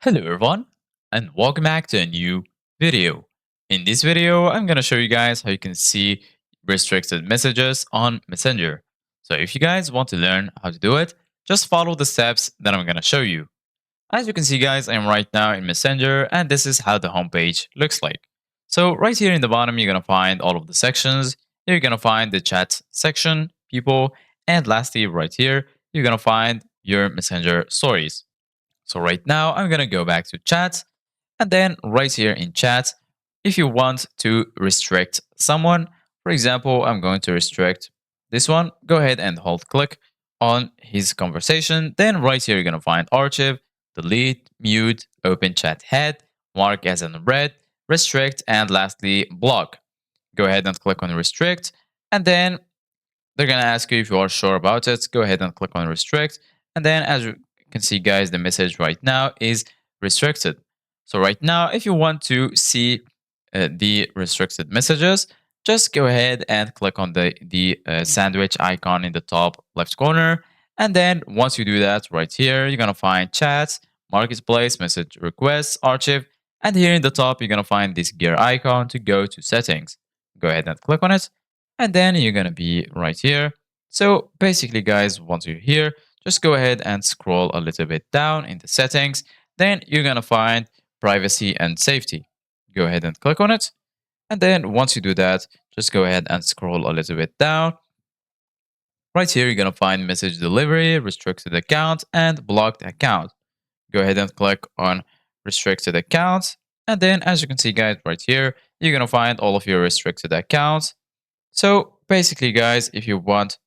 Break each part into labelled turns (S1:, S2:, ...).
S1: Hello everyone and welcome back to a new video. In this video, I'm going to show you guys how you can see restricted messages on Messenger. So if you guys want to learn how to do it, just follow the steps that I'm going to show you. As you can see guys, I'm right now in Messenger and this is how the homepage looks like. So right here in the bottom, you're going to find all of the sections. You're going to find the chat section, people, and lastly right here, you're going to find your Messenger stories. So right now, I'm going to go back to chat. And then right here in chat, if you want to restrict someone, for example, I'm going to restrict this one. Go ahead and hold click on his conversation. Then right here, you're going to find archive, delete, mute, open chat head, mark as unread, restrict, and lastly, block. Go ahead and click on restrict. And then they're going to ask you if you are sure about it. Go ahead and click on restrict. And then as you can see, guys, the message right now is restricted. So right now, if you want to see the restricted messages, just go ahead and click on the sandwich icon in the top left corner. And then once you do that right here, you're going to find chats, marketplace, message requests, archive. And here in the top, you're going to find this gear icon to go to settings. Go ahead and click on it and then you're gonna be right here. So basically guys, once you're here, just go ahead and scroll a little bit down in the settings. Then you're gonna find privacy and safety. Go ahead and click on it. And then once you do that, just go ahead and scroll a little bit down. Right here, you're gonna find message delivery, restricted account, and blocked account. Go ahead and click on restricted accounts. And then as you can see guys right here, you're gonna find all of your restricted accounts. So basically, guys, if you want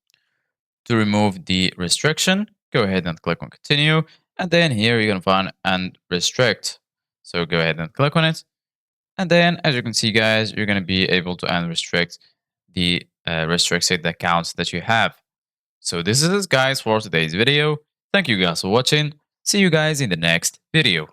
S1: to remove the restriction, go ahead and click on continue. And then here you're going to find and restrict. So go ahead and click on it. And then as you can see, guys, you're going to be able to unrestrict the restricted accounts that you have. So this is it, guys, for today's video. Thank you guys for watching. See you guys in the next video.